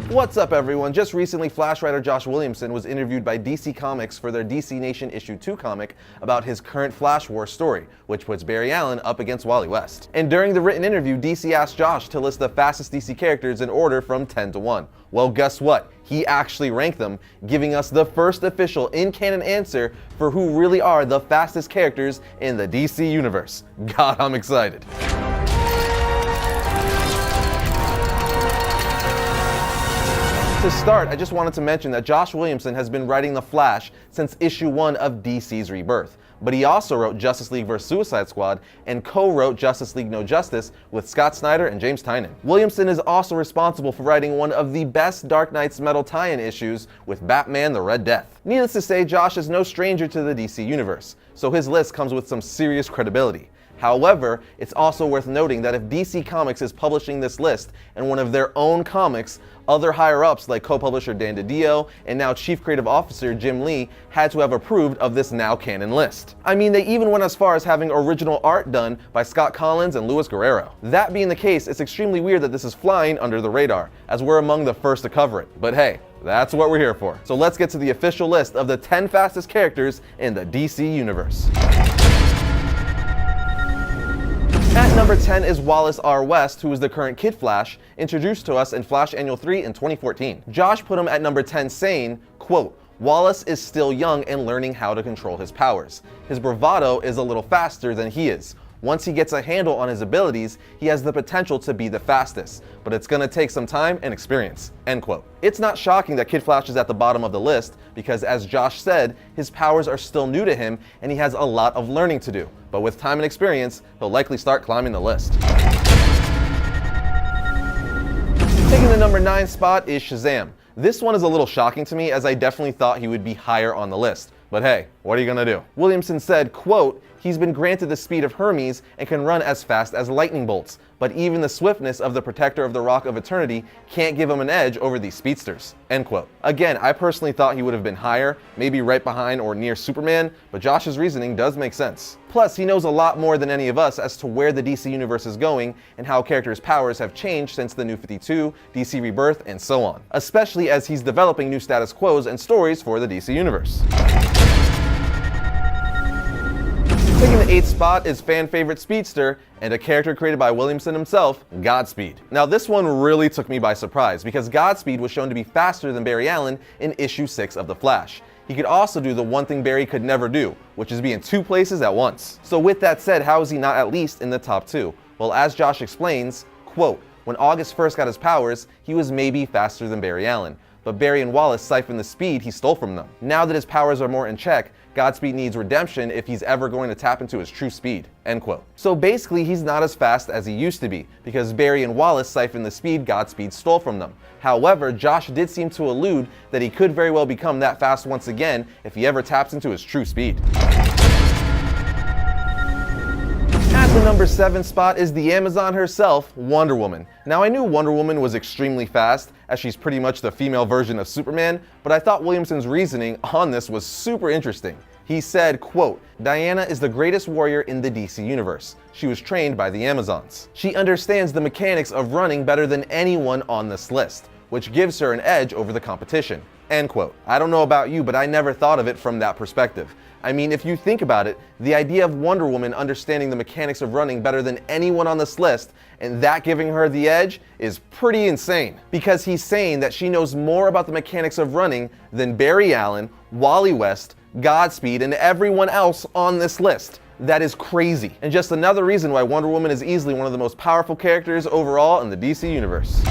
What's up, everyone? Just recently, Flash writer Josh Williamson was interviewed by DC Comics for their DC Nation Issue 2 comic about his current Flash War story, which puts Barry Allen up against Wally West. And during the written interview, DC asked Josh to list the fastest DC characters in order from 10 to 1. Well, guess what? He actually ranked them, giving us the first official in-canon answer for who really are the fastest characters in the DC Universe. God, I'm excited. To start, I just wanted to mention that Josh Williamson has been writing The Flash since issue 1 of DC's Rebirth, but he also wrote Justice League vs. Suicide Squad and co-wrote Justice League No Justice with Scott Snyder and James Tynion. Williamson is also responsible for writing one of the best Dark Knight's Metal tie-in issues with Batman the Red Death. Needless to say, Josh is no stranger to the DC Universe, so his list comes with some serious credibility. However, it's also worth noting that if DC Comics is publishing this list in one of their own comics, other higher-ups like co-publisher Dan DiDio and now Chief Creative Officer Jim Lee had to have approved of this now canon list. I mean, they even went as far as having original art done by Scott Collins and Luis Guerrero. That being the case, it's extremely weird that this is flying under the radar, as we're among the first to cover it. But hey, that's what we're here for. So let's get to the official list of the 10 fastest characters in the DC Universe. At number 10 is Wallace R. West, who is the current Kid Flash, introduced to us in Flash Annual 3 in 2014. Josh put him at number 10 saying, quote, "Wallace is still young and learning how to control his powers. His bravado is a little faster than he is. Once he gets a handle on his abilities, he has the potential to be the fastest, but it's gonna take some time and experience," end quote. It's not shocking that Kid Flash is at the bottom of the list because, as Josh said, his powers are still new to him and he has a lot of learning to do. But with time and experience, he'll likely start climbing the list. Taking the number 9 spot is Shazam. This one is a little shocking to me, as I definitely thought he would be higher on the list. But hey, what are you gonna do? Williamson said, quote, "He's been granted the speed of Hermes and can run as fast as lightning bolts, but even the swiftness of the protector of the Rock of Eternity can't give him an edge over these speedsters," end quote. Again, I personally thought he would have been higher, maybe right behind or near Superman, but Josh's reasoning does make sense. Plus, he knows a lot more than any of us as to where the DC Universe is going and how characters' powers have changed since the New 52, DC Rebirth, and so on, especially as he's developing new status quos and stories for the DC Universe. Taking the 8th spot is fan favorite speedster and a character created by Williamson himself, Godspeed. Now this one really took me by surprise because Godspeed was shown to be faster than Barry Allen in issue 6 of The Flash. He could also do the one thing Barry could never do, which is be in 2 places at once. So with that said, how is he not at least in the top 2? Well, as Josh explains, quote, "When August first got his powers, he was maybe faster than Barry Allen, but Barry and Wallace siphoned the speed he stole from them. Now that his powers are more in check, Godspeed needs redemption if he's ever going to tap into his true speed," end quote. So basically, he's not as fast as he used to be, because Barry and Wallace siphoned the speed Godspeed stole from them. However, Josh did seem to allude that he could very well become that fast once again if he ever taps into his true speed. At the number 7 spot is the Amazon herself, Wonder Woman. Now, I knew Wonder Woman was extremely fast, as she's pretty much the female version of Superman, but I thought Williamson's reasoning on this was super interesting. He said, quote, "Diana is the greatest warrior in the DC Universe. She was trained by the Amazons. She understands the mechanics of running better than anyone on this list, which gives her an edge over the competition," end quote. I don't know about you, but I never thought of it from that perspective. I mean, if you think about it, the idea of Wonder Woman understanding the mechanics of running better than anyone on this list, and that giving her the edge, is pretty insane. Because he's saying that she knows more about the mechanics of running than Barry Allen, Wally West, Godspeed, and everyone else on this list. That is crazy. And just another reason why Wonder Woman is easily one of the most powerful characters overall in the DC Universe.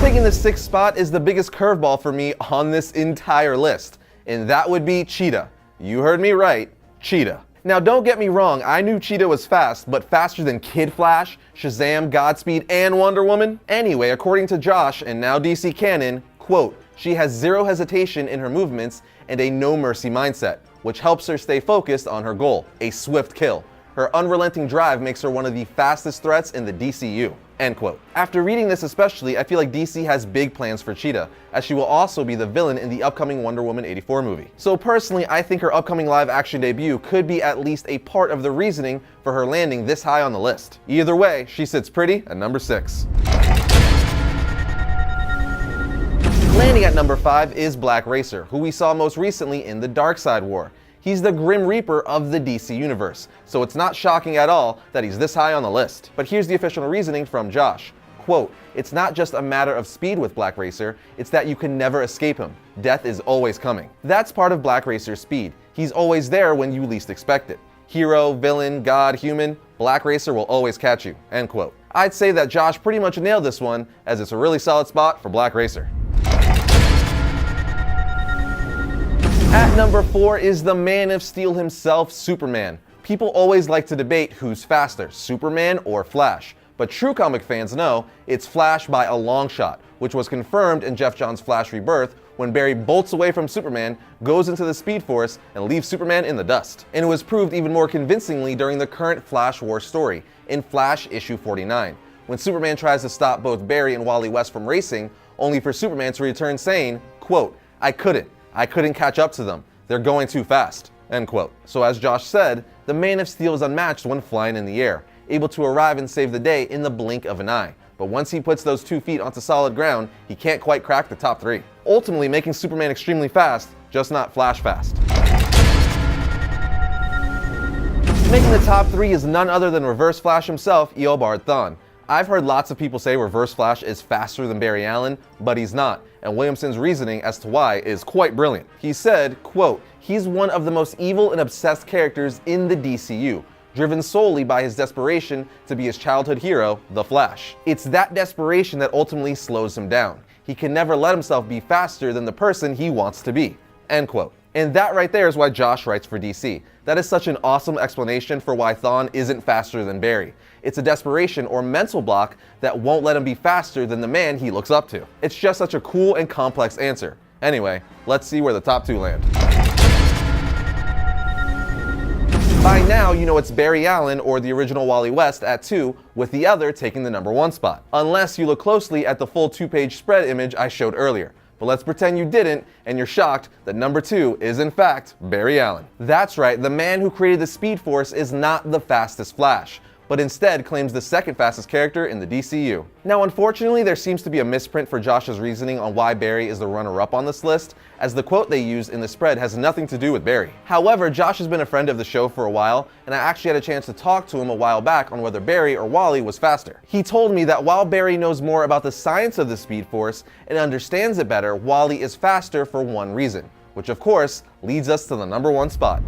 Taking the 6th spot is the biggest curveball for me on this entire list, and that would be Cheetah. You heard me right, Cheetah. Now don't get me wrong, I knew Cheetah was fast, but faster than Kid Flash, Shazam, Godspeed, and Wonder Woman? Anyway, according to Josh, and now DC Canon, quote, "She has zero hesitation in her movements and a no mercy mindset, which helps her stay focused on her goal, a swift kill. Her unrelenting drive makes her one of the fastest threats in the DCU," end quote. After reading this especially, I feel like DC has big plans for Cheetah, as she will also be the villain in the upcoming Wonder Woman 84 movie. So personally, I think her upcoming live action debut could be at least a part of the reasoning for her landing this high on the list. Either way, she sits pretty at number 6. Landing at number 5 is Black Racer, who we saw most recently in the Darkseid War. He's the Grim Reaper of the DC Universe, so it's not shocking at all that he's this high on the list. But here's the official reasoning from Josh. Quote, "It's not just a matter of speed with Black Racer, it's that you can never escape him. Death is always coming. That's part of Black Racer's speed. He's always there when you least expect it. Hero, villain, god, human, Black Racer will always catch you." End quote. I'd say that Josh pretty much nailed this one, as it's a really solid spot for Black Racer. At number 4 is the Man of Steel himself, Superman. People always like to debate who's faster, Superman or Flash. But true comic fans know it's Flash by a long shot, which was confirmed in Geoff Johns' Flash Rebirth when Barry bolts away from Superman, goes into the Speed Force, and leaves Superman in the dust. And it was proved even more convincingly during the current Flash War story, in Flash issue 49, when Superman tries to stop both Barry and Wally West from racing, only for Superman to return saying, quote, I couldn't catch up to them. They're going too fast." End quote. So as Josh said, the Man of Steel is unmatched when flying in the air, able to arrive and save the day in the blink of an eye. But once he puts those 2 feet onto solid ground, he can't quite crack the top 3. Ultimately making Superman extremely fast, just not Flash fast. Making the top 3 is none other than Reverse Flash himself, Eobard Thawne. I've heard lots of people say Reverse Flash is faster than Barry Allen, but he's not, and Williamson's reasoning as to why is quite brilliant. He said, quote, "He's one of the most evil and obsessed characters in the DCU, driven solely by his desperation to be his childhood hero, the Flash. It's that desperation that ultimately slows him down. He can never let himself be faster than the person he wants to be." End quote. And that right there is why Josh writes for DC. That is such an awesome explanation for why Thawne isn't faster than Barry. It's a desperation or mental block that won't let him be faster than the man he looks up to. It's just such a cool and complex answer. Anyway, let's see where the top 2 land. By now, you know it's Barry Allen or the original Wally West at 2, with the other taking the number 1 spot. Unless you look closely at the full 2-page spread image I showed earlier. But let's pretend you didn't, and you're shocked that number 2 is in fact Barry Allen. That's right, the man who created the Speed Force is not the fastest Flash, but instead claims the second fastest character in the DCU. Now unfortunately, there seems to be a misprint for Josh's reasoning on why Barry is the runner-up on this list, as the quote they used in the spread has nothing to do with Barry. However, Josh has been a friend of the show for a while, and I actually had a chance to talk to him a while back on whether Barry or Wally was faster. He told me that while Barry knows more about the science of the Speed Force and understands it better, Wally is faster for one reason, which of course leads us to the number 1 spot.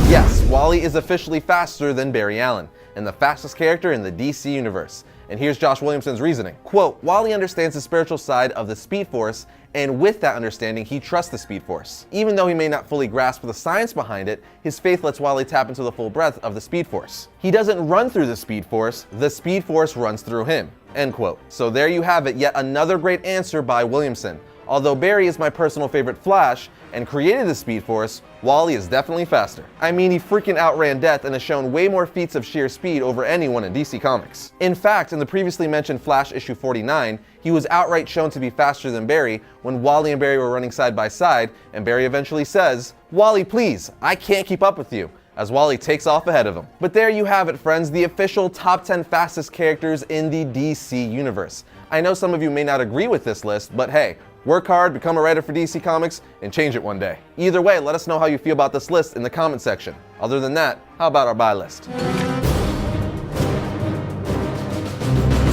Yes, Wally is officially faster than Barry Allen, and the fastest character in the DC Universe. And here's Josh Williamson's reasoning. Quote, "Wally understands the spiritual side of the Speed Force, and with that understanding, he trusts the Speed Force. Even though he may not fully grasp the science behind it, his faith lets Wally tap into the full breadth of the Speed Force. He doesn't run through the Speed Force runs through him." End quote. So there you have it, yet another great answer by Williamson. Although Barry is my personal favorite Flash and created the Speed Force, Wally is definitely faster. I mean, he freaking outran Death and has shown way more feats of sheer speed over anyone in DC Comics. In fact, in the previously mentioned Flash issue 49, he was outright shown to be faster than Barry when Wally and Barry were running side by side, and Barry eventually says, "Wally, please, I can't keep up with you," as Wally takes off ahead of him. But there you have it, friends, the official top 10 fastest characters in the DC Universe. I know some of you may not agree with this list, but hey, work hard, become a writer for DC Comics, and change it one day. Either way, let us know how you feel about this list in the comment section. Other than that, how about our buy list?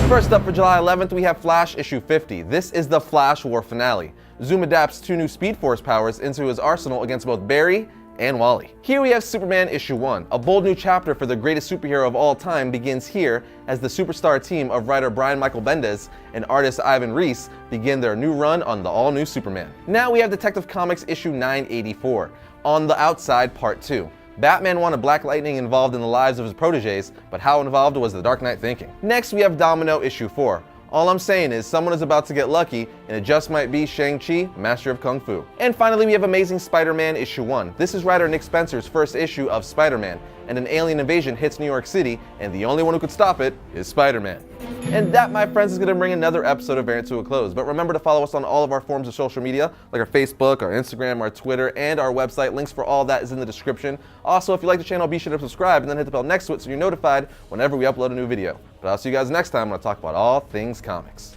First up for July 11th, we have Flash issue 50. This is the Flash War finale. Zoom adapts 2 new Speed Force powers into his arsenal against both Barry and Wally. Here we have Superman issue 1. A bold new chapter for the greatest superhero of all time begins here as the superstar team of writer Brian Michael Bendis and artist Ivan Reis begin their new run on the all-new Superman. Now we have Detective Comics issue 984, On the Outside Part 2. Batman wanted Black Lightning involved in the lives of his proteges, but how involved was the Dark Knight thinking? Next we have Domino issue 4. All I'm saying is someone is about to get lucky, and it just might be Shang-Chi, Master of Kung Fu. And finally, we have Amazing Spider-Man issue 1. This is writer Nick Spencer's first issue of Spider-Man, and an alien invasion hits New York City, and the only one who could stop it is Spider-Man. And that, my friends, is going to bring another episode of Variant to a close. But remember to follow us on all of our forms of social media, like our Facebook, our Instagram, our Twitter, and our website. Links for all that is in the description. Also, if you like the channel, be sure to subscribe and then hit the bell next to it so you're notified whenever we upload a new video. But I'll see you guys next time when I talk about all things comics.